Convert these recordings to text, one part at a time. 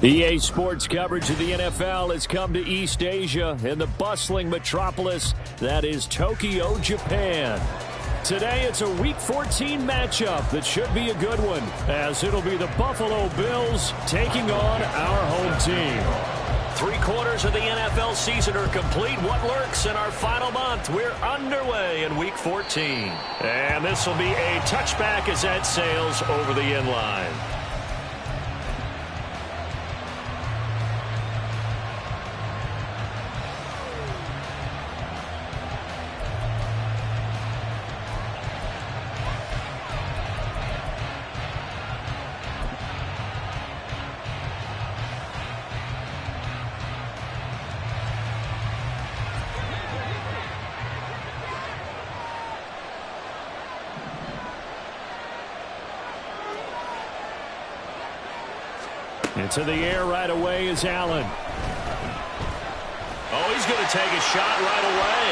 EA Sports coverage of the NFL has come to East Asia in the bustling metropolis that is Tokyo, Japan. Today it's a Week 14 matchup that should be a good one, as it'll be the Buffalo Bills taking on our home team. 3/4 of the NFL season are complete. What lurks in our final month? We're underway in Week 14. And this will be a touchback as that sails over the end line. Into the air right away is Allen. Oh, he's going to take a shot right away.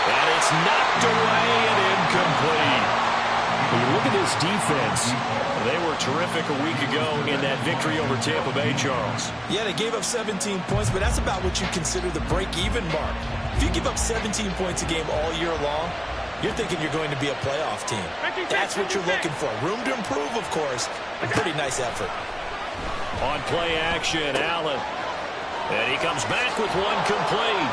And it's knocked away and incomplete. When you look at this defense, they were terrific a week ago in that victory over Tampa Bay, Charles. Yeah, they gave up 17 points, but that's about what you consider the break-even mark. If you give up 17 points a game all year long, you're thinking you're going to be a playoff team. That's what you're looking for. Room to improve, of course. A pretty nice effort. On play action, Allen. And he comes back with one complete.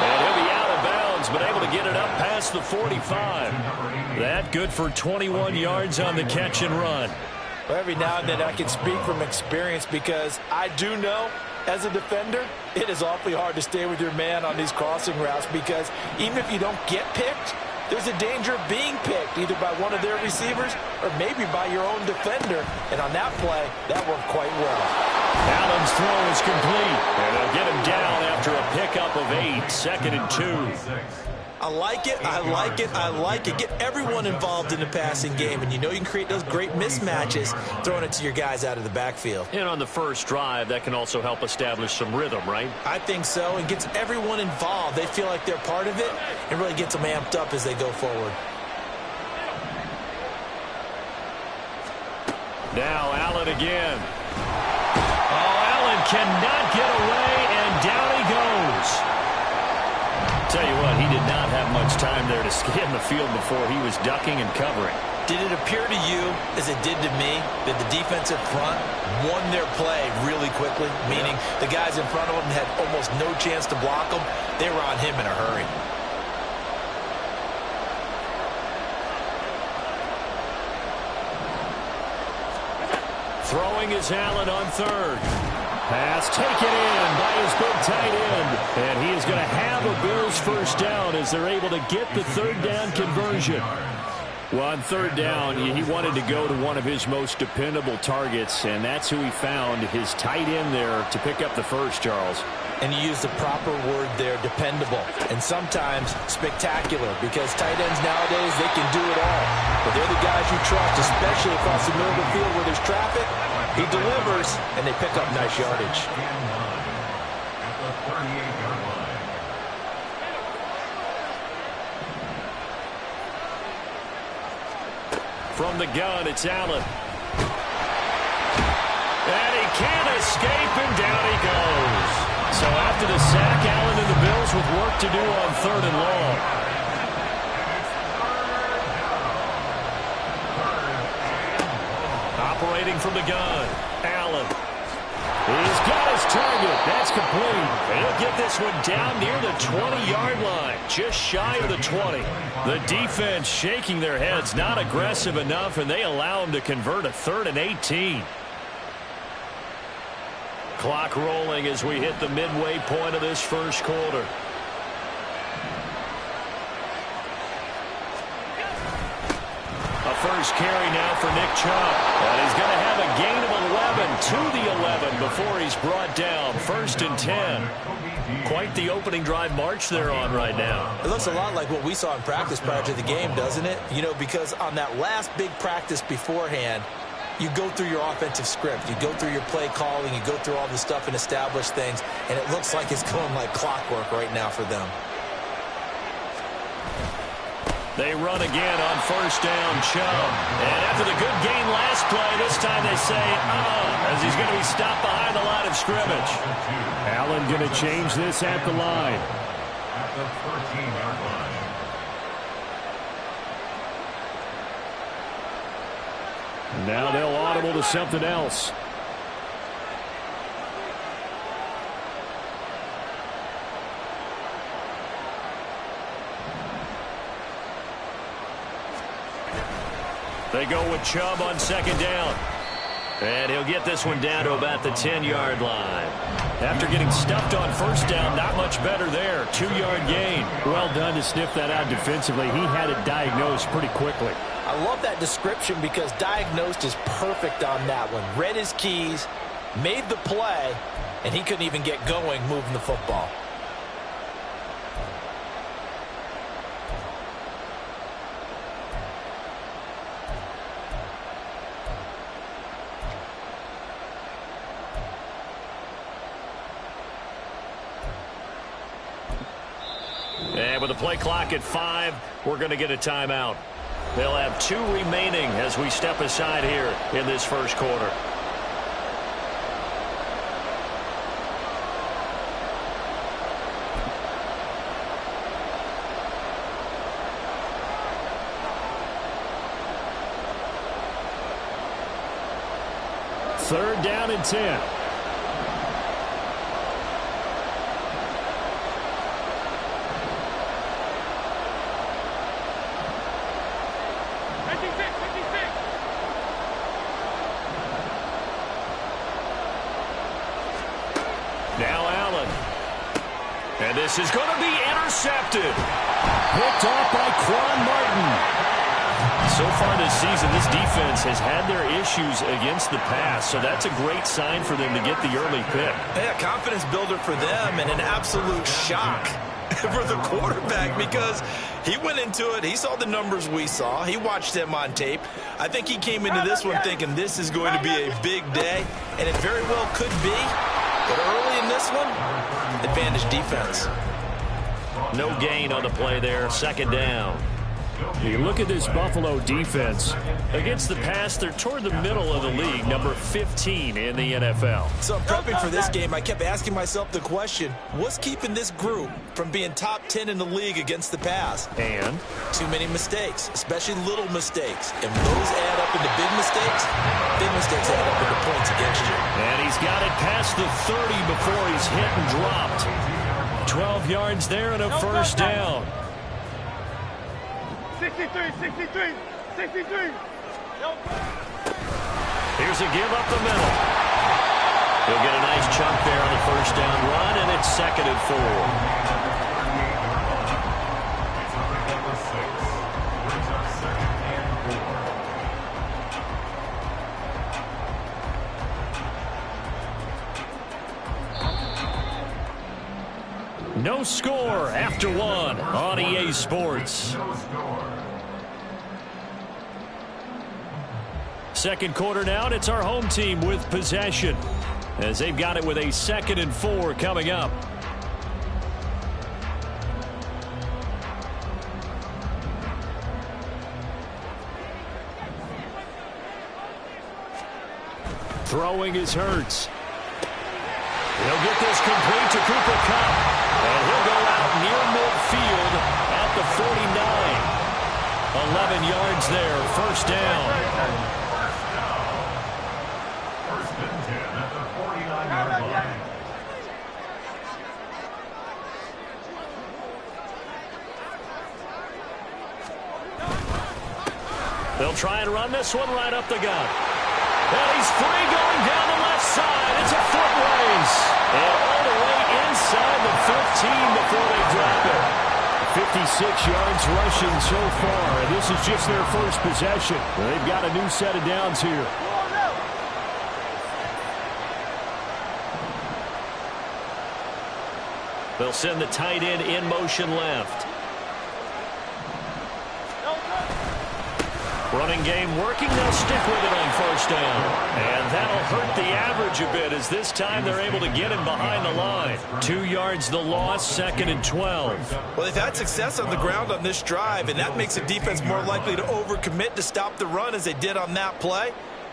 And he'll be out of bounds, but able to get it up past the 45. That good for 21 yards on the catch and run. Well, every now and then I can speak from experience because I do know, as a defender, it is awfully hard to stay with your man on these crossing routes because even if you don't get picked, there's a danger of being picked either by one of their receivers or maybe by your own defender. And on that play, that worked quite well. Allen's throw is complete. And they'll get him down after a pickup of 8, 2nd and 2. I like it, I like it, I like it. Get everyone involved in the passing game, and you know you can create those great mismatches throwing it to your guys out of the backfield. And on the first drive, that can also help establish some rhythm, right? I think so, and gets everyone involved. They feel like they're part of it, and really gets them amped up as they go forward. Now Allen again. Oh, Allen cannot get away, and down he goes. Tell you what, he did not have much time there to scan the field before he was ducking and covering. Did it appear to you, as it did to me, that the defensive front won their play really quickly? Meaning the guys in front of them had almost no chance to block them. They were on him in a hurry. Throwing is Allen on third. Pass taken in by his big tight end. And he is going to have a Bills first down as they're able to get the third down conversion. Well, on third down, he wanted to go to one of his most dependable targets, and that's who he found, his tight end there, to pick up the first, Charles. And you use the proper word there, dependable, and sometimes spectacular, because tight ends nowadays, they can do it all. But they're the guys you trust, especially across the middle of the field where there's traffic. He delivers, and they pick up nice yardage. From the gun, it's Allen. And he can't escape, and down he goes. So after the sack, Allen and the Bills with work to do on 3rd and long. Operating from the gun, Allen. He's got his target. That's complete. And he'll get this one down near the 20-yard line, just shy of the 20. The defense shaking their heads, not aggressive enough, and they allow him to convert a 3rd and 18. Clock rolling as we hit the midway point of this first quarter. A first carry now for Nick Chubb. And he's going to have a gain of 11 to the 11 before he's brought down. 1st and 10. Quite the opening drive march they're on right now. It looks a lot like what we saw in practice prior to the game, doesn't it? You know, because on that last big practice beforehand, you go through your offensive script. You go through your play calling. You go through all the stuff and establish things. And it looks like it's going like clockwork right now for them. They run again on first down, Chubb. And after the good gain last play, this time they say, as he's going to be stopped behind the line of scrimmage. Allen going to change this at the line. At the 14-yard line. Now they'll audible to something else. They go with Chubb on second down. And he'll get this one down to about the 10-yard line. After getting stuffed on first down, not much better there. 2-yard gain. Well done to sniff that out defensively. He had it diagnosed pretty quickly. I love that description because diagnosed is perfect on that one. Read his keys, made the play, and he couldn't even get going moving the football. And with the play clock at 5, we're going to get a timeout. They'll have 2 remaining as we step aside here in this first quarter. Third down and 10. Now Allen. And this is going to be intercepted. Picked off by Quan Martin. So far this season, this defense has had their issues against the pass, so that's a great sign for them to get the early pick. Yeah, confidence builder for them and an absolute shock for the quarterback because he went into it. He saw the numbers we saw. He watched them on tape. I think he came into this one thinking this is going to be a big day, and it very well could be. But early in this one, advantage defense. No gain on the play there. Second down. You look at this Buffalo defense. Against the pass, they're toward the middle of the league, number 15 in the NFL. So I'm prepping for this game. I kept asking myself the question, what's keeping this group from being top 10 in the league against the pass? And? Too many mistakes, especially little mistakes. And those add up into big mistakes add up into points against you. And he's got it past the 30 before he's hit and dropped. 12 yards there and a first down. 63. Here's a give up the middle. He'll get a nice chunk there on the first down run, and it's 2nd and 4. No score after 1 on EA Sports. Second quarter now, and it's our home team with possession as they've got it with a 2nd and 4 coming up. Throwing is Hurts. He'll get this complete to Cooper Kupp, and he'll go out near midfield at the 49. 11 yards there, first down. They'll try and run this one right up the gut. And he's free going down the left side. It's a foot race. And all the way inside the 15 before they drop it. 56 yards rushing so far. And this is just their first possession. They've got a new set of downs here. They'll send the tight end in motion left. Running game working. They'll stick with it on first down. And that'll hurt the average a bit as this time they're able to get him behind the line. 2 yards the loss, 2nd and 12. Well, they've had success on the ground on this drive, and that makes the defense more likely to overcommit to stop the run as they did on that play.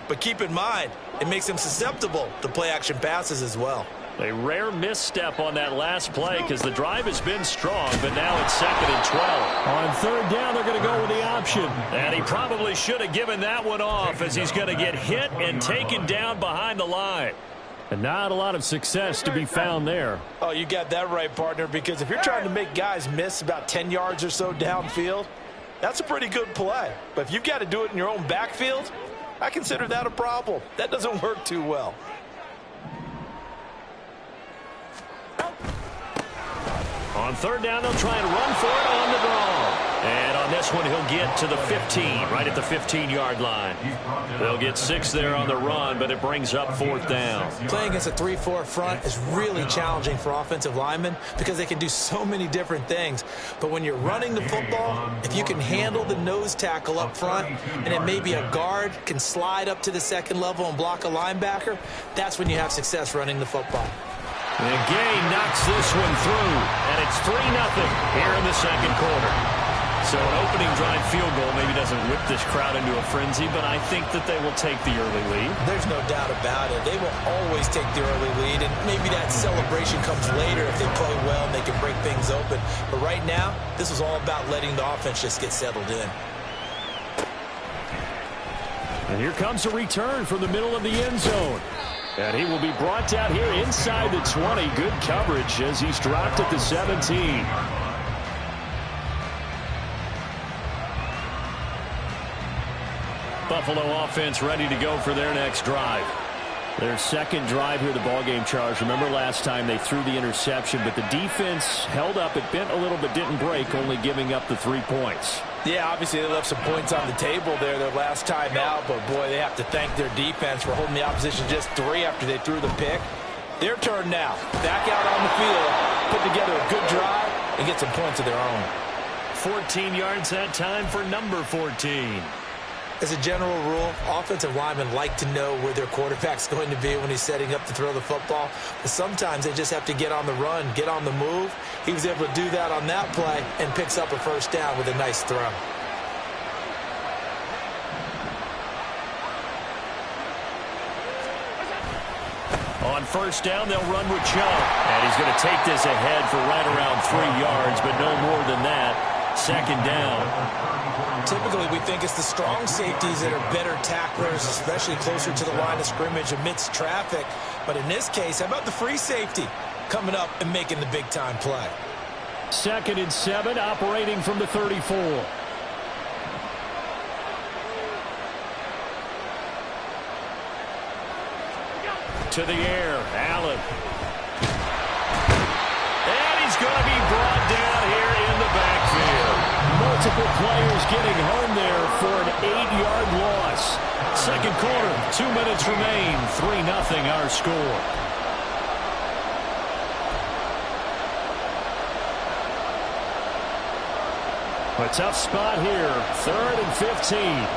But keep in mind, it makes them susceptible to play-action passes as well. A rare misstep on that last play because the drive has been strong, but now it's 2nd and 12. On third down, they're going to go with the option. And he probably should have given that one off as he's going to get hit and taken down behind the line. And not a lot of success to be found there. Oh, you got that right, partner, because if you're trying to make guys miss about 10 yards or so downfield, that's a pretty good play. But if you've got to do it in your own backfield, I consider that a problem. That doesn't work too well. On third down, they'll try and run for it on the draw. And on this one, he'll get to the 15, right at the 15-yard line. They'll get 6 there on the run, but it brings up 4th down. Playing against a 3-4 front is really challenging for offensive linemen because they can do so many different things. But when you're running the football, if you can handle the nose tackle up front, and it may be a guard can slide up to the second level and block a linebacker, that's when you have success running the football. And Gay knocks this one through, and it's 3-0 here in the second quarter. So an opening drive field goal maybe doesn't whip this crowd into a frenzy, but I think that they will take the early lead. There's no doubt about it. They will always take the early lead, and maybe that celebration comes later if they play well and they can break things open. But right now, this is all about letting the offense just get settled in. And here comes a return from the middle of the end zone. And he will be brought down here inside the 20. Good coverage as he's dropped at the 17. Buffalo offense ready to go for their next drive. Their second drive here, the ballgame, Charles. Remember last time they threw the interception, but the defense held up. It bent a little but didn't break, only giving up the 3 points. Yeah, obviously they left some points on the table there their last time out, but boy, they have to thank their defense for holding the opposition just 3 after they threw the pick. Their turn now. Back out on the field, put together a good drive, and get some points of their own. 14 yards that time for number 14. As a general rule, offensive linemen like to know where their quarterback's going to be when he's setting up to throw the football. But sometimes they just have to get on the run, get on the move. He was able to do that on that play and picks up a first down with a nice throw. On first down, they'll run with Chubb. And he's going to take this ahead for right around 3 yards, but no more than that. Second down. Typically, we think it's the strong safeties that are better tacklers, especially closer to the line of scrimmage amidst traffic. But in this case, how about the free safety coming up and making the big-time play? 2nd and 7, operating from the 34. To the air, Allen. And he's going to be brought down here in the backfield. Multiple players getting home there for an 8-yard loss. Second quarter, 2 minutes remain. 3-0 our score. A tough spot here. 3rd and 15.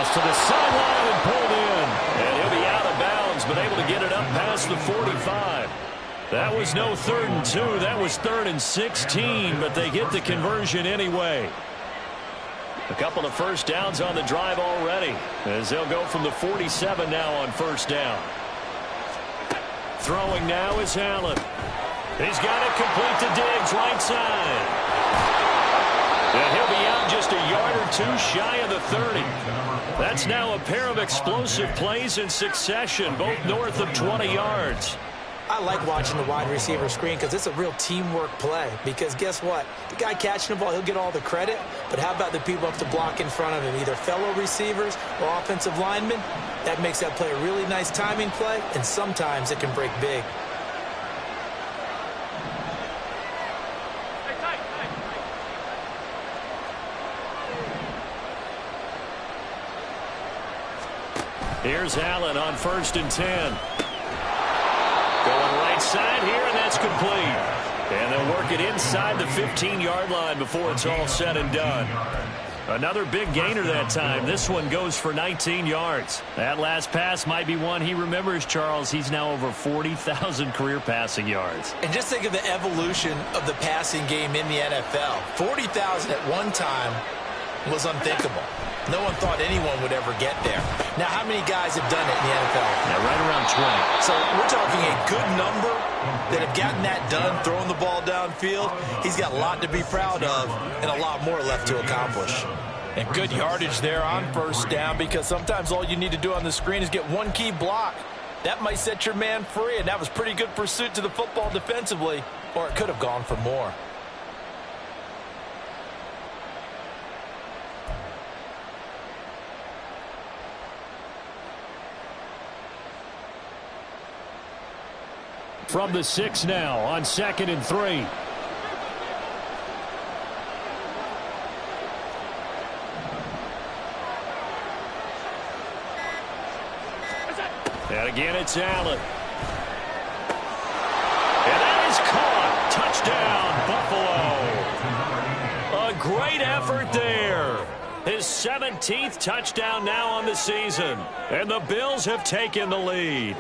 To the sideline and pulled in. And he'll be out of bounds, but able to get it up past the 45. That was no 3rd and 2. That was 3rd and 16, but they get the conversion anyway. A couple of first downs on the drive already, as they'll go from the 47 now on first down. Throwing now is Allen. He's got it complete to Diggs, right side. And he'll be out just a yard or 2 shy of the 30. That's now a pair of explosive plays in succession, both north of 20 yards. I like watching the wide receiver screen because it's a real teamwork play. Because guess what? The guy catching the ball, he'll get all the credit. But how about the people up to block in front of him, either fellow receivers or offensive linemen? That makes that play a really nice timing play, and sometimes it can break big. Here's Allen on 1st and 10. Going right side here, and that's complete. And they'll work it inside the 15-yard line before it's all said and done. Another big gainer that time. This one goes for 19 yards. That last pass might be one he remembers, Charles. He's now over 40,000 career passing yards. And just think of the evolution of the passing game in the NFL. 40,000 at one time was unthinkable. No one thought anyone would ever get there. Now, how many guys have done it in the NFL? Yeah, right around 20. So we're talking a good number that have gotten that done, throwing the ball downfield. He's got a lot to be proud of and a lot more left to accomplish. And good yardage there on 1st down, because sometimes all you need to do on the screen is get one key block. That might set your man free, and that was pretty good pursuit to the football defensively, or it could have gone for more. From the 6 now on 2nd and 3. And again, it's Allen. And that is caught. Touchdown, Buffalo. A great effort there. His 17th touchdown now on the season. And the Bills have taken the lead.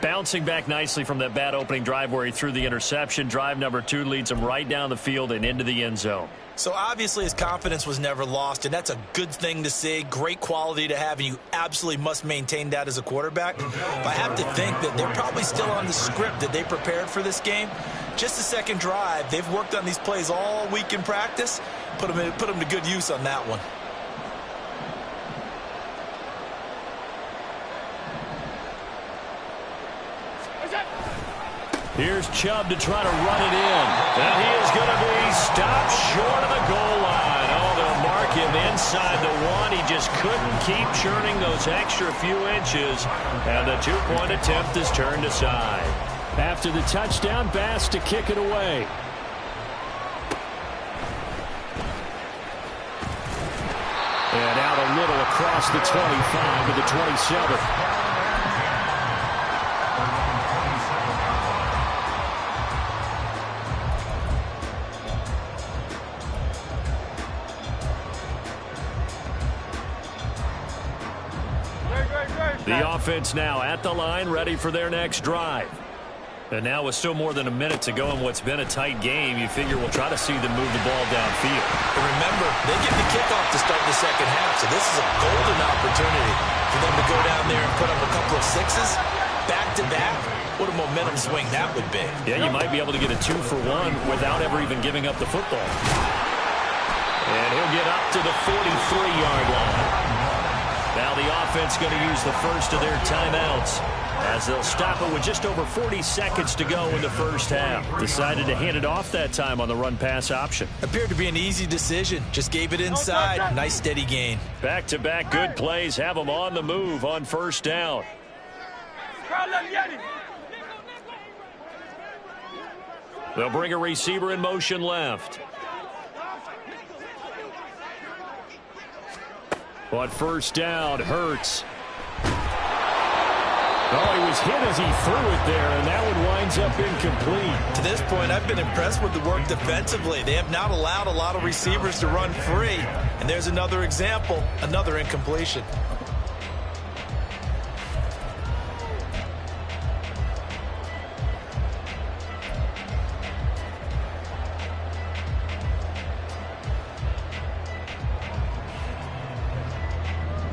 Bouncing back nicely from that bad opening drive where he threw the interception. Drive number 2 leads him right down the field and into the end zone. So obviously his confidence was never lost, and that's a good thing to see, great quality to have, and you absolutely must maintain that as a quarterback. But I have to think that they're probably still on the script that they prepared for this game. Just the second drive, they've worked on these plays all week in practice. Put them to good use on that one. Here's Chubb to try to run it in. And he is going to be stopped short of the goal line. Oh, they'll mark him inside the 1. He just couldn't keep churning those extra few inches. And the 2-point attempt is turned aside. After the touchdown, Bass to kick it away. And out a little across the 25 to the 27. The offense now at the line, ready for their next drive. And now with still more than a minute to go in what's been a tight game, you figure we'll try to see them move the ball downfield. But remember, they get the kickoff to start the second half, so this is a golden opportunity for them to go down there and put up a couple of sixes back-to-back. What a momentum swing that would be. Yeah, you might be able to get a 2-for-1 without ever even giving up the football. And he'll get up to the 43-yard line. Now the offense going to use the first of their timeouts as they'll stop it with just over 40 seconds to go in the first half. Decided to hand it off that time on the run-pass option. Appeared to be an easy decision. Just gave it inside. Nice steady gain. Back-to-back good plays have them on the move on 1st down. They'll bring a receiver in motion left. On 1st down, Hurts. Oh, he was hit as he threw it there, and that one winds up incomplete. To this point, I've been impressed with the work defensively. They have not allowed a lot of receivers to run free. And there's another example, another incompletion.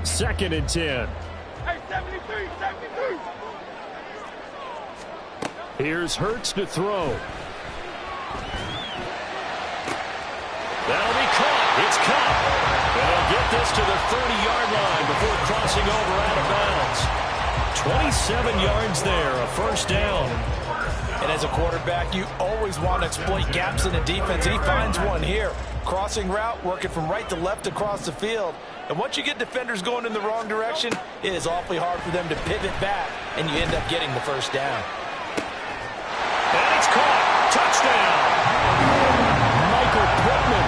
Second and 10. Hey, 73. Here's Hurts to throw. That'll be caught. It's caught. And he'll get this to the 30-yard line before crossing over out of bounds. 27 yards there, a 1st down. And as a quarterback, you always want to exploit gaps in the defense, and he finds one here. Crossing route, working from right to left across the field. And once you get defenders going in the wrong direction, it is awfully hard for them to pivot back, and you end up getting the 1st down. And it's caught. Touchdown. Michael Pittman,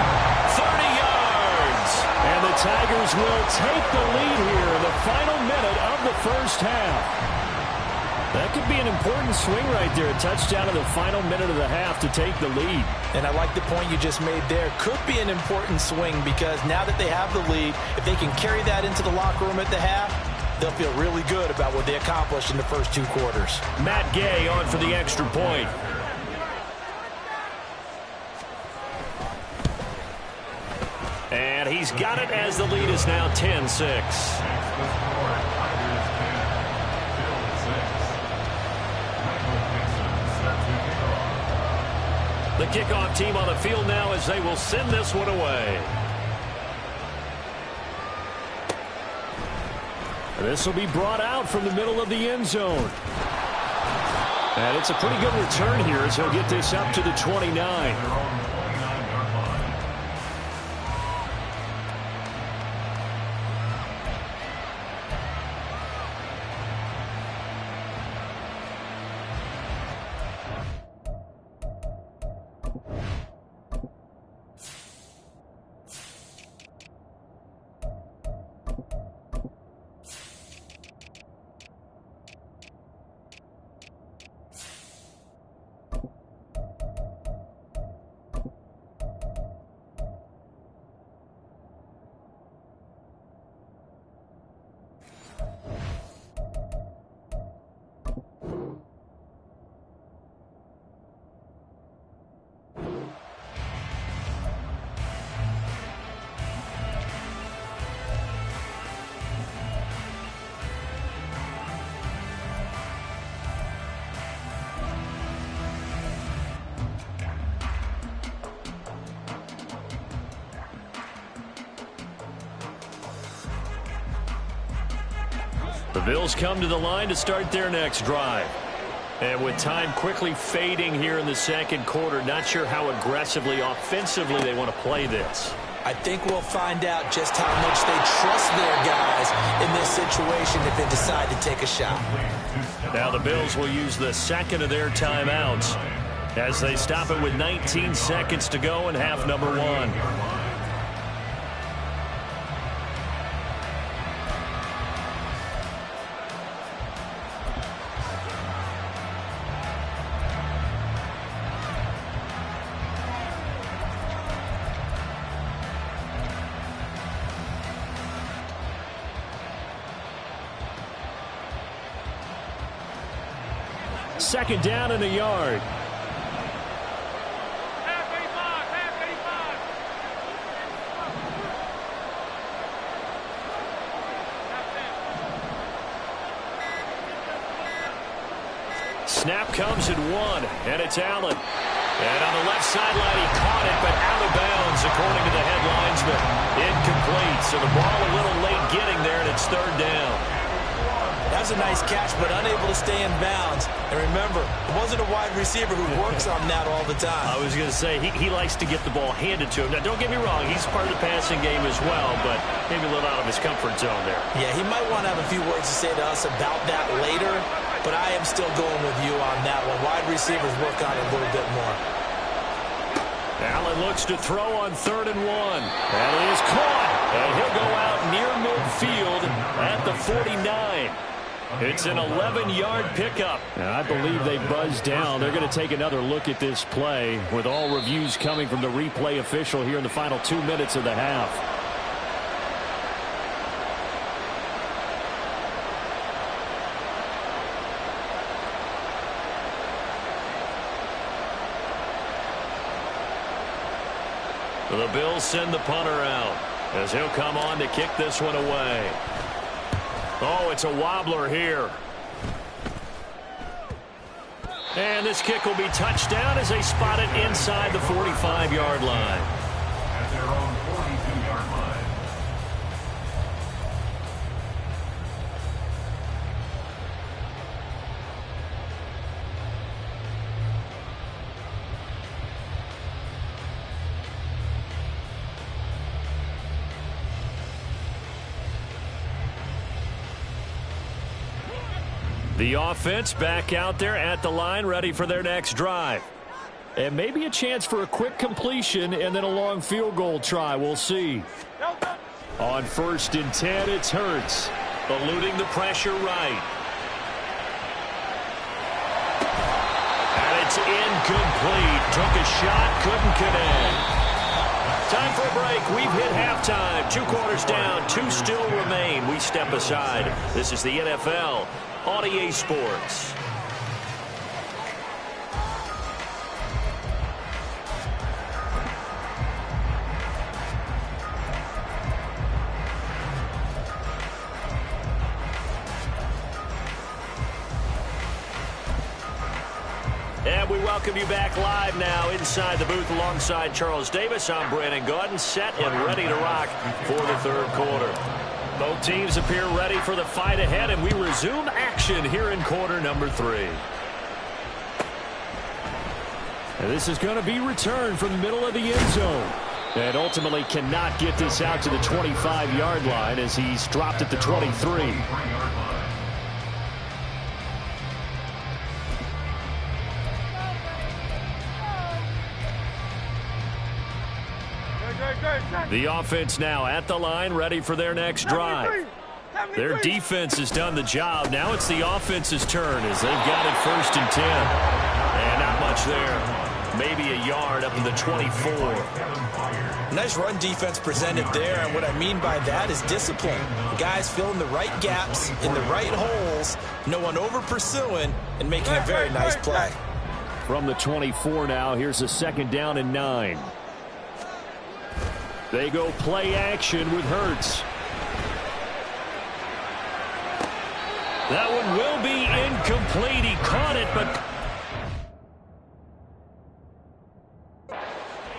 30 yards. And the Tigers will take the lead here in the final minute first half. That could be an important swing right there. A touchdown in the final minute of the half to take the lead. And I like the point you just made there. Could be an important swing because now that they have the lead, if they can carry that into the locker room at the half, they'll feel really good about what they accomplished in the first 2 quarters. Matt Gay on for the extra point. And he's got it as the lead is now 10-6. The kickoff team on the field now as they will send this one away. This will be brought out from the middle of the end zone. And it's a pretty good return here as he'll get this up to the 29. The Bills come to the line to start their next drive. And with time quickly fading here in the second quarter, not sure how aggressively, offensively they want to play this. I think we'll find out just how much they trust their guys in this situation if they decide to take a shot. Now the Bills will use the second of their timeouts as they stop it with 19 seconds to go in half number 1. Second down in a yard. Snap comes at 1, and it's Allen. And on the left sideline, he caught it, but out of bounds, according to the head linesman. Incomplete, so the ball a little late getting there, and it's third down. That's a nice catch, but unable to stay in bounds. And remember, it wasn't a wide receiver who works on that all the time. I was going to say, he likes to get the ball handed to him. Now, don't get me wrong, he's part of the passing game as well, but maybe a little out of his comfort zone there. Yeah, he might want to have a few words to say to us about that later, but I am still going with you on that one. Wide receivers work on it a little bit more. Allen looks to throw on 3rd and 1. And it is caught. And he'll go out near midfield at the 49. It's an 11-yard pickup. And I believe they buzzed down. They're going to take another look at this play with all reviews coming from the replay official here in the final 2 minutes of the half. The Bills send the punter out as he'll come on to kick this one away. Oh, it's a wobbler here. And this kick will be touched down as they spot it inside the 45-yard line. At their own 42-yard line. The offense back out there at the line, ready for their next drive. And maybe a chance for a quick completion and then a long field goal try. We'll see. On 1st and 10, it's Hurts. eluding the pressure right. And it's incomplete. Took a shot, couldn't connect. Time for a break. We've hit halftime. 2 quarters down, 2 still remain. We step aside. This is the NFL on EA Sports. And we welcome you back live now inside the booth alongside Charles Davis. I'm Brandon Gaudin, set and ready to rock for the 3rd quarter. Both teams appear ready for the fight ahead, and we resume action here in quarter number 3. And this is going to be returned from the middle of the end zone. And ultimately cannot get this out to the 25-yard line as he's dropped at the 23. The offense now at the line, ready for their next drive. Their defense has done the job. Now it's the offense's turn as they've got it 1st and 10. And not much there. Maybe a yard up to the 24. Nice run defense presented there, and what I mean by that is discipline. Guys filling the right gaps in the right holes, no one over pursuing, and making a very nice play. From the 24 now, here's a 2nd down and 9. They go play action with Hurts. That one will be incomplete. He caught it, but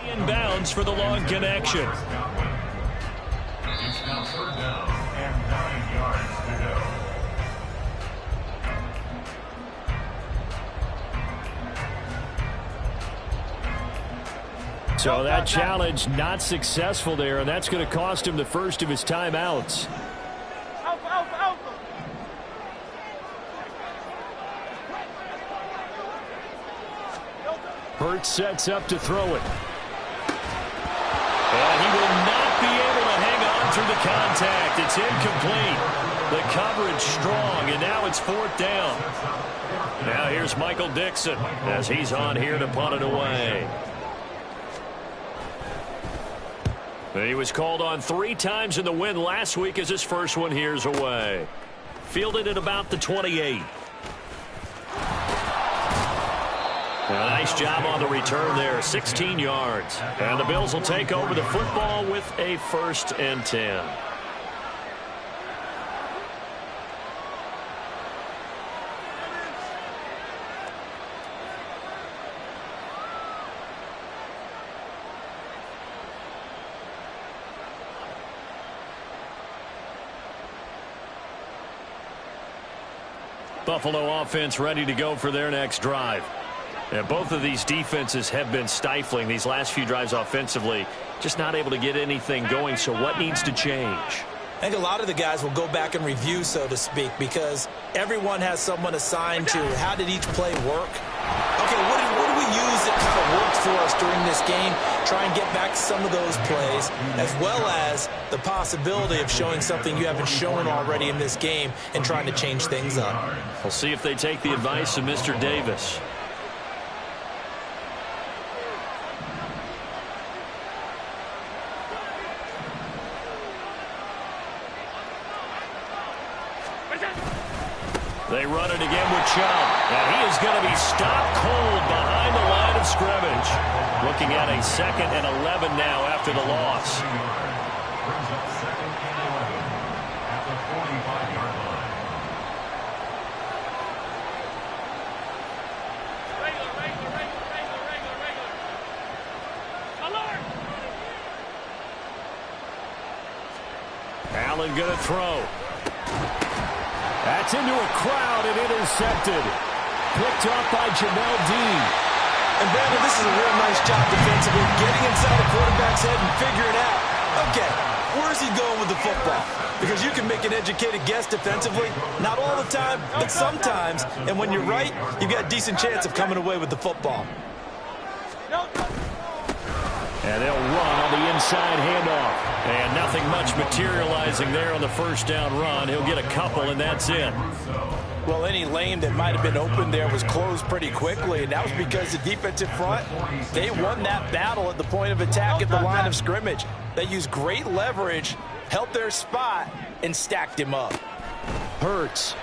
inbounds for the long connection. It's now 3rd down and 9 yards to go. So that challenge not successful there, and that's going to cost him the first of his timeouts. Hurts sets up to throw it. And he will not be able to hang on through the contact. It's incomplete. The coverage strong, and now it's 4th down. Now here's Michael Dixon as he's on here to punt it away. He was called on 3 times in the win last week as his first one here's away. Fielded at about the 28. A nice job on the return there, 16 yards. And the Bills will take over the football with a 1st and 10. Buffalo offense ready to go for their next drive. And both of these defenses have been stifling these last few drives offensively. Just not able to get anything going, so what needs to change? I think a lot of the guys will go back and review, so to speak, because everyone has someone assigned to how did each play work. Okay, what do we use that kind of worked for us during this game? Try and get back some of those plays, as well as the possibility of showing something you haven't shown already in this game and trying to change things up. We'll see if they take the advice of Mr. Davis. They run it again with Chubb. And he is going to be stopped cold behind the line of scrimmage. Looking at a 2nd and 11 now after the loss. Brings up 2nd and 11 at the 45-yard line. Allen going to throw. That's into a crowd and intercepted. Picked off by Jamel Dean. And Brandon, this is a real nice job defensively, getting inside the quarterback's head and figuring out, okay, where's he going with the football? Because you can make an educated guess defensively, not all the time, but sometimes. And when you're right, you've got a decent chance of coming away with the football. And they'll run on the inside handoff. And nothing much materializing there on the first down run. He'll get a couple, and that's it. Well, any lane that might have been open there was closed pretty quickly, and that was because the defensive front, they won that battle at the point of attack at the line of scrimmage. They used great leverage, held their spot, and stacked him up. Hurts.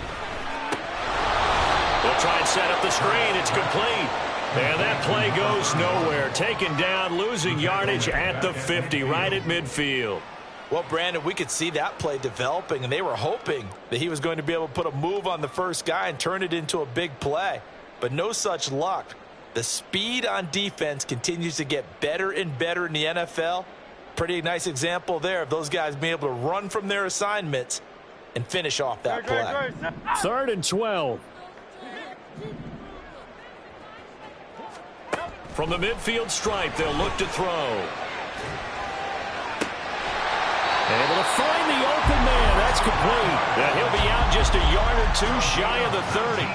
They'll try and set up the screen. It's complete. And that play goes nowhere. Taken down, losing yardage at the 50, right at midfield. Well, Brandon, we could see that play developing, and they were hoping that he was going to be able to put a move on the first guy and turn it into a big play. But no such luck. The speed on defense continues to get better and better in the NFL. Pretty nice example there of those guys being able to run from their assignments and finish off that play. 3rd and 12. From the midfield stripe, they'll look to throw. Able to find the open man. That's complete. Yeah, he'll be out just a yard or two shy of the 30.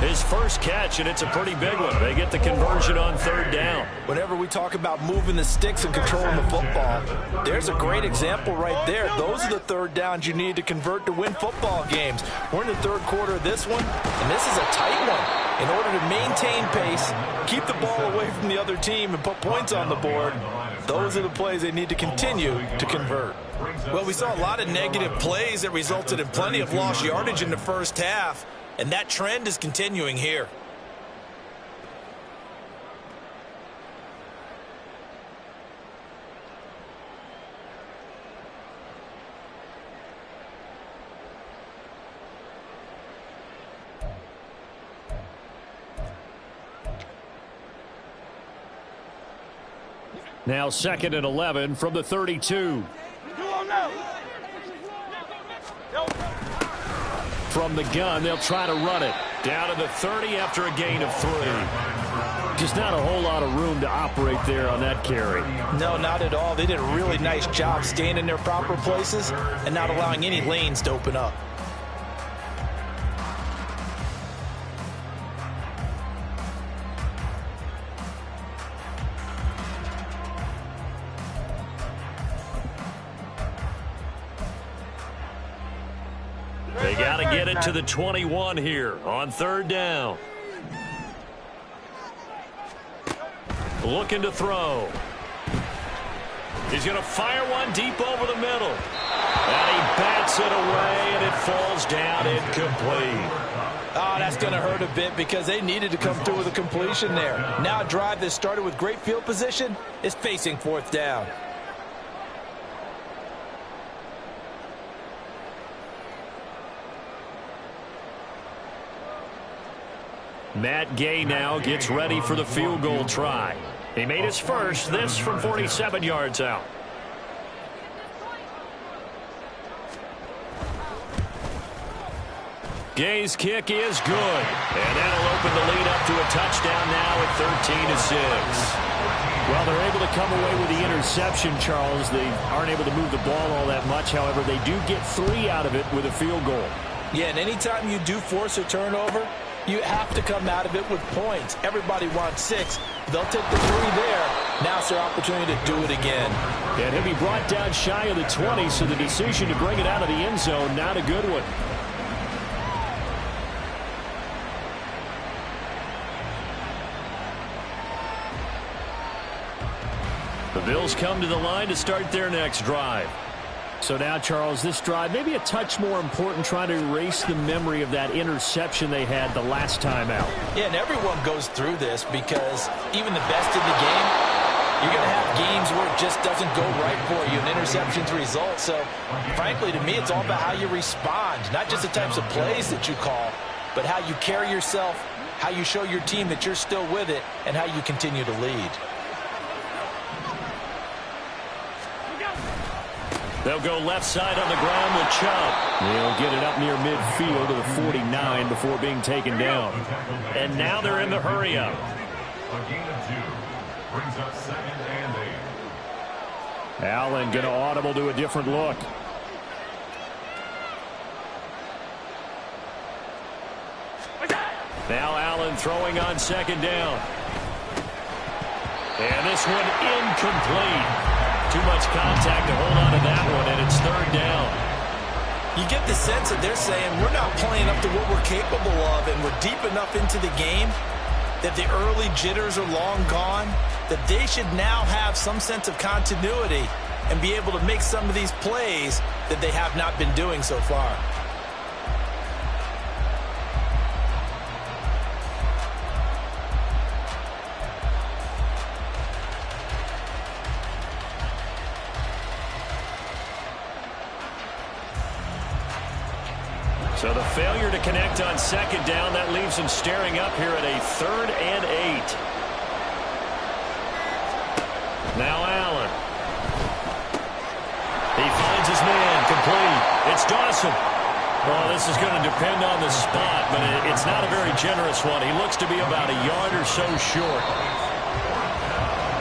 His first catch, and it's a pretty big one. They get the conversion on 3rd down. Whenever we talk about moving the sticks and controlling the football, there's a great example right there. Those are the 3rd downs you need to convert to win football games. We're in the 3rd quarter of this one, and this is a tight one. In order to maintain pace, keep the ball away from the other team, and put points on the board, those are the plays they need to continue to convert. Well, we saw a lot of negative plays that resulted in plenty of lost yardage in the first half, and that trend is continuing here. Now 2nd and 11 from the 32. From the gun, they'll try to run it. Down to the 30 after a gain of 3. Just not a whole lot of room to operate there on that carry. No, not at all. They did a really nice job staying in their proper places and not allowing any lanes to open up. They got to get it to the 21 here on 3rd down. Looking to throw. He's going to fire one deep over the middle. And he bats it away, and it falls down incomplete. Oh, that's going to hurt a bit because they needed to come through with a completion there. Now a drive that started with great field position is facing 4th down. Matt Gay now gets ready for the field goal try. He made his first, this from 47 yards out. Gay's kick is good. And that'll open the lead up to a touchdown now at 13-6. Well, they're able to come away with the interception, Charles. They aren't able to move the ball all that much. However, they do get 3 out of it with a field goal. Yeah, and anytime you do force a turnover, you have to come out of it with points. Everybody wants 6. They'll take the 3 there. Now it's their opportunity to do it again. And he'll be brought down shy of the 20, so the decision to bring it out of the end zone, not a good one. The Bills come to the line to start their next drive. So now, Charles, this drive maybe a touch more important, trying to erase the memory of that interception they had the last time out. Yeah, and everyone goes through this because even the best in the game, you're going to have games where it just doesn't go right for you, and interceptions result. So, frankly, to me, it's all about how you respond, not just the types of plays that you call, but how you carry yourself, how you show your team that you're still with it, and how you continue to lead. They'll go left side on the ground with Chubb. They'll get it up near midfield to the 49 before being taken down. And now they're in the hurry-up. A gain of 2 brings up 2nd and 8. Allen going to audible to a different look. Now Allen throwing on 2nd down. And this one incomplete. Too much contact to hold on to that one, and it's third down. You get the sense that they're saying we're not playing up to what we're capable of, and we're deep enough into the game that the early jitters are long gone, that they should now have some sense of continuity and be able to make some of these plays that they have not been doing so far. So the failure to connect on second down, that leaves him staring up here at a 3rd and 8. Now Allen. He finds his man, complete. It's Dawson. Well, this is going to depend on the spot, but it's not a very generous one. He looks to be about a yard or so short.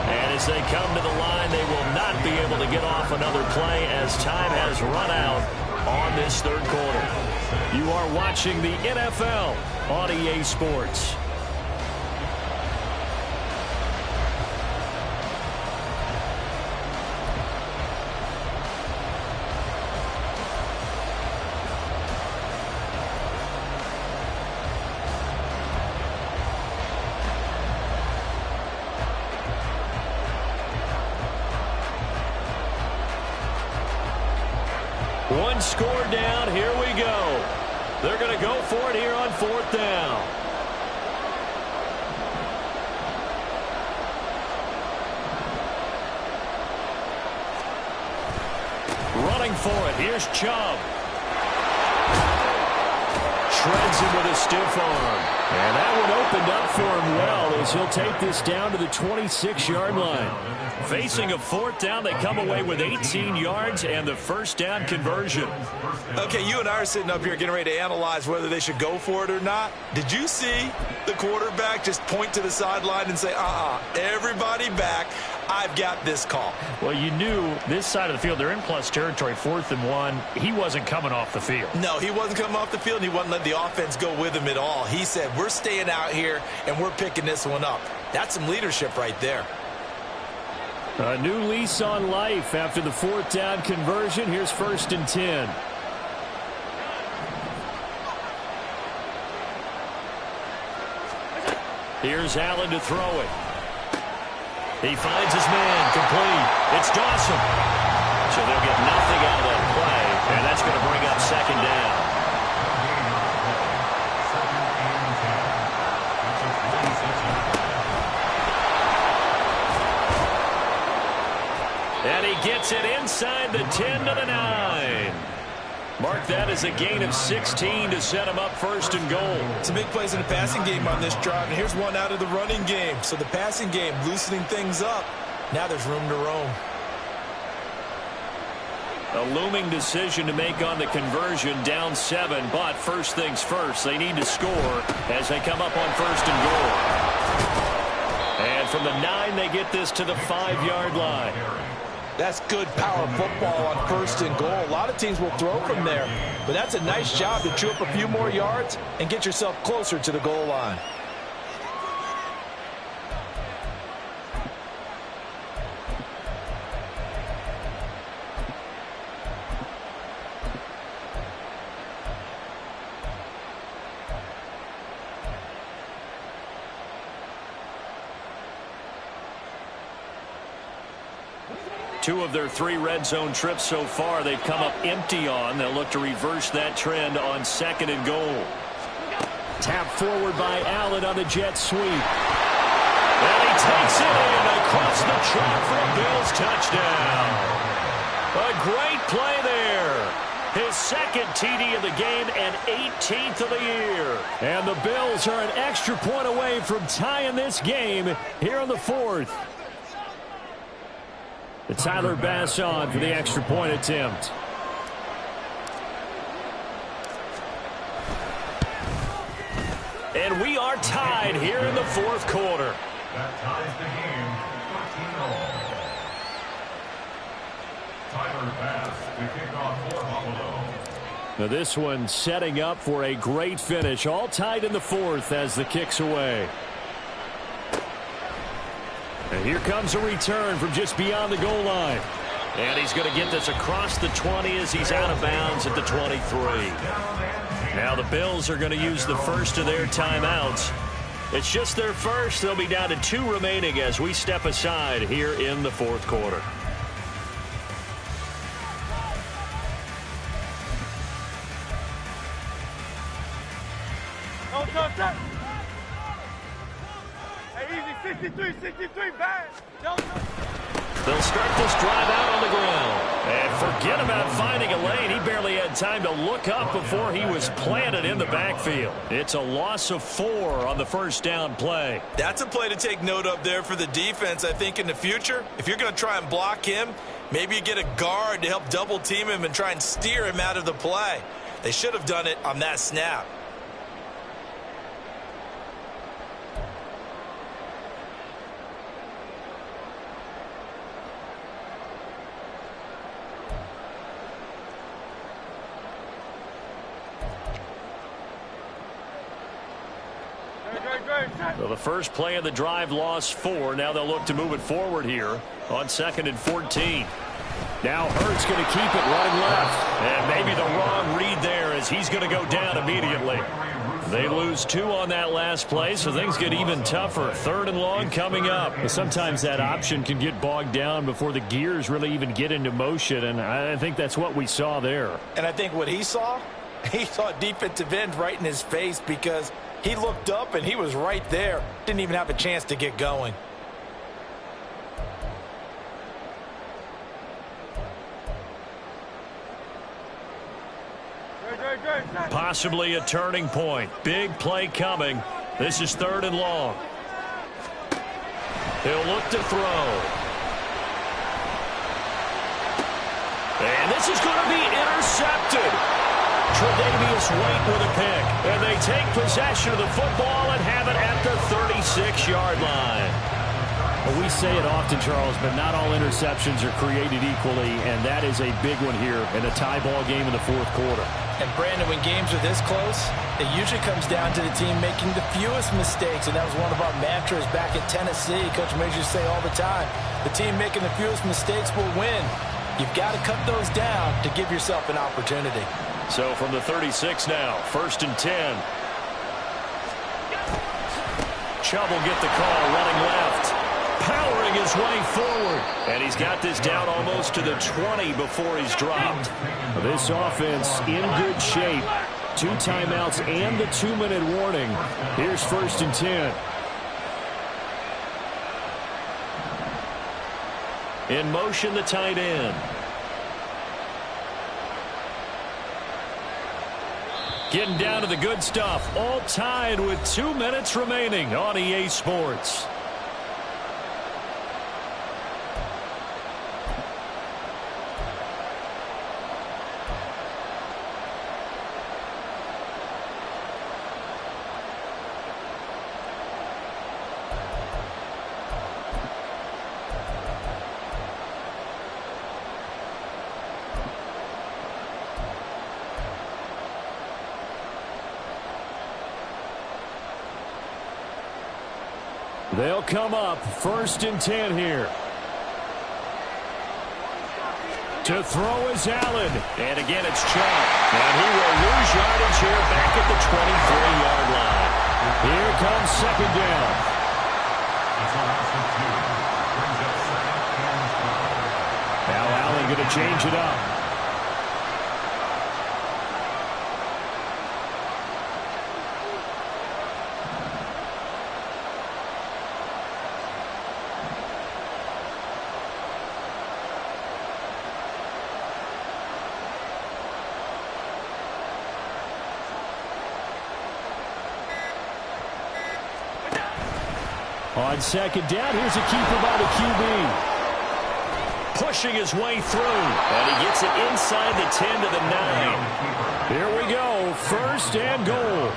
And as they come to the line, they will not be able to get off another play as time has run out on this third quarter. You are watching the NFL on EA Sports. One score down. Here we go. They're going to go for it here on 4th down. Running for it. Here's Chubb. Shreds him with a stiff arm. And that one opened up for him well as he'll take this down to the 26-yard line. Facing a 4th down, they come away with 18 yards and the first down conversion. Okay, you and I are sitting up here getting ready to analyze whether they should go for it or not. Did you see the quarterback just point to the sideline and say, everybody back, I've got this call? Well, you knew this side of the field, they're in plus territory, 4th and 1. He wasn't coming off the field. No, he wasn't coming off the field. He wasn't letting the offense go with him at all. He said, we're staying out here and we're picking this one up. That's some leadership right there. A new lease on life after the 4th down conversion. Here's 1st and 10. Here's Allen to throw it. He finds his man, complete. It's Dawson. So they'll get nothing out of that play, and that's going to bring up 2nd down. And he gets it inside the 10 to the 9. Mark that as a gain of 16 to set him up 1st and goal. Some big plays in the passing game on this drive, and here's one out of the running game. So the passing game loosening things up. Now there's room to roam. A looming decision to make on the conversion, down 7, but first things first, they need to score as they come up on 1st and goal. And from the 9, they get this to the 5-yard line. That's good power football on 1st and goal. A lot of teams will throw from there, but that's a nice job to chew up a few more yards and get yourself closer to the goal line. Two of their 3 red zone trips so far, they've come up empty on. They'll look to reverse that trend on 2nd and goal. Tap forward by Allen on the jet sweep. And he takes it in across the track for a Bills touchdown. A great play there. His 2nd TD of the game and 18th of the year. And the Bills are an extra point away from tying this game here in the 4th. Tyler Bass on for the extra point attempt. And we are tied here in the 4th quarter. That ties the game 14-all. Tyler Bass, the kickoff for Buffalo. Now this one setting up for a great finish. All tied in the 4th as the kick's away. And here comes a return from just beyond the goal line. And he's going to get this across the 20 as he's out of bounds at the 23. Now the Bills are going to use the first of their timeouts. It's just their first. They'll be down to 2 remaining as we step aside here in the fourth quarter. Hey, easy, 63, bad. They'll start this drive out on the ground. And forget about finding a lane. He barely had time to look up before he was planted in the backfield. It's a loss of 4 on the first down play. That's a play to take note of there for the defense, I think, in the future. If you're going to try and block him, maybe you get a guard to help double team him and try and steer him out of the play. They should have done it on that snap. Well, the first play of the drive lost 4. Now they'll look to move it forward here on 2nd and 14. Now Hurts going to keep it running left. And maybe the wrong read there as he's going to go down immediately. They lose 2 on that last play, so things get even tougher. 3rd and long coming up. Sometimes that option can get bogged down before the gears really even get into motion, and I think that's what we saw there. And I think what he saw a defensive end right in his face because he looked up and he was right there. Didn't even have a chance to get going. Possibly a turning point. Big play coming. This is 3rd and long. He'll look to throw. And this is going to be intercepted. Tre'Davious White with a pick. And they take possession of the football and have it at the 36-yard line. Well, we say it often, Charles, but not all interceptions are created equally, and that is a big one here in a tie ball game in the fourth quarter. And, Brandon, when games are this close, it usually comes down to the team making the fewest mistakes, and that was one of our mantras back at Tennessee. Coach Major used to say all the time, the team making the fewest mistakes will win. You've got to cut those down to give yourself an opportunity. So from the 36 now, 1st and 10. Chubb will get the call running left. Powering his way forward. And he's got this down almost to the 20 before he's dropped. This offense in good shape. 2 timeouts and the 2-minute warning. Here's 1st and 10. In motion, the tight end. Getting down to the good stuff. All tied with 2 minutes remaining on EA Sports. They'll come up 1st and 10 here. To throw is Allen. And again, it's Chubb. And he will lose yardage here back at the 23-yard line. Here comes 2nd down. Now Allen going to change it up. On 2nd down, here's a keeper by the QB. Pushing his way through. And he gets it inside the 10 to the 9. Here we go. 1st and goal.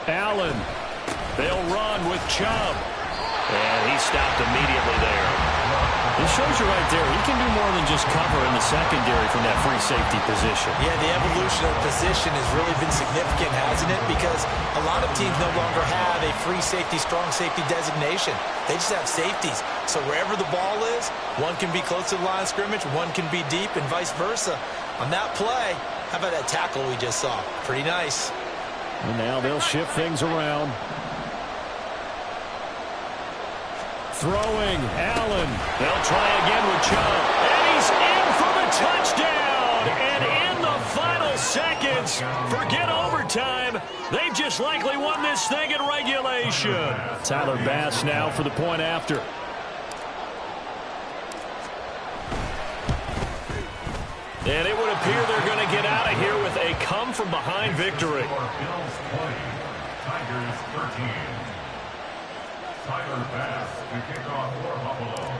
Allen. They'll run with Chubb. And he stopped immediately there. It shows you right there, he can do more than just cover in the secondary from that free safety position. Yeah, the evolution of position has really been significant, hasn't it? Because a lot of teams no longer have a free safety, strong safety designation. They just have safeties. So wherever the ball is, one can be close to the line of scrimmage, one can be deep, and vice versa. On that play, how about that tackle we just saw? Pretty nice. And now they'll shift things around. Throwing, Allen. They'll try again with Chubb. And he's in for the touchdown. And in the final seconds, forget overtime. They've just likely won this thing in regulation. Tyler Bass now for the point after. And it would appear they're going to get out of here with a come-from-behind victory. Bills 20, Tigers 13. Tyler Bass to kick off for Buffalo.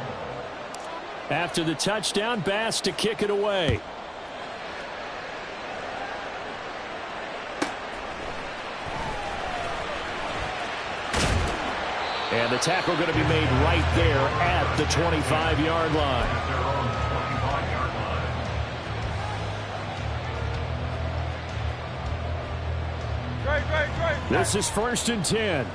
After the touchdown, Bass to kick it away. And the tackle going to be made right there at the 25-yard line. Their own 25-yard line. Great. This is 1st and 10.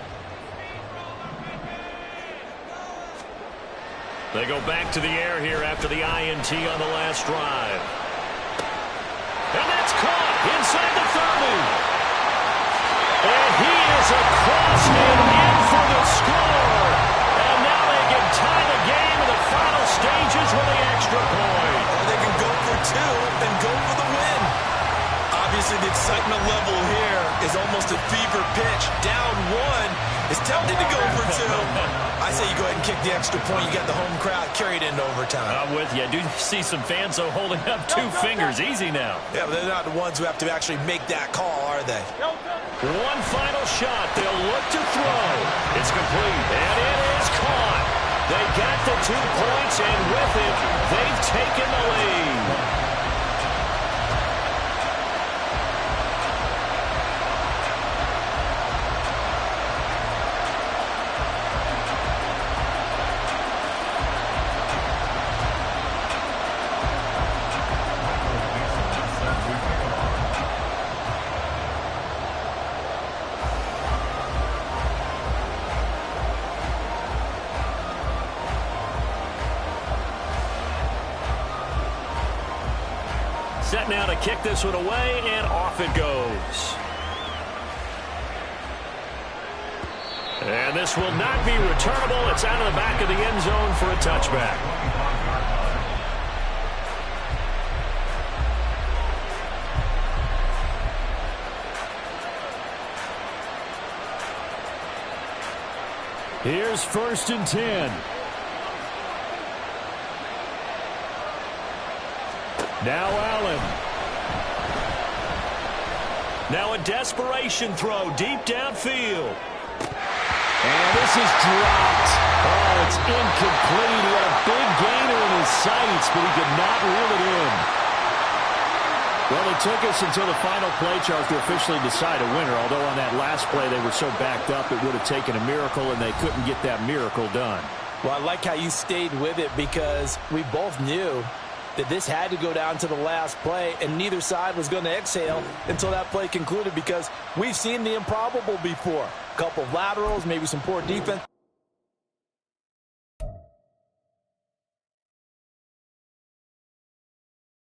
They go back to the air here after the INT on the last drive. And that's caught inside the 30. And he is across and in for the score. And now they can tie the game in the final stages with the extra point. Or they can go for two and go for the win. Obviously, the excitement level here is almost a fever pitch. Down one. It's tempting to go for two. I say you go ahead and kick the extra point. You got the home crowd carried into overtime. I'm with you. I do see some fans, though, holding up 2 fingers. Easy now. Yeah, but they're not the ones who have to actually make that call, are they? One final shot. They'll look to throw. It's complete. And it is caught. They got the 2 points, and with it, they've taken the lead. Set now to kick this one away, and off it goes. And this will not be returnable. It's out of the back of the end zone for a touchback. Here's 1st and 10. Now Allen. Now a desperation throw deep downfield. And this is dropped. Oh, it's incomplete. He had a big gainer in his sights, but he could not reel it in. Well, it took us until the final play charge to officially decide a winner, although on that last play they were so backed up it would have taken a miracle, and they couldn't get that miracle done. Well, I like how you stayed with it because we both knew that this had to go down to the last play, and neither side was going to exhale until that play concluded because we've seen the improbable before. A couple of laterals, maybe some poor defense.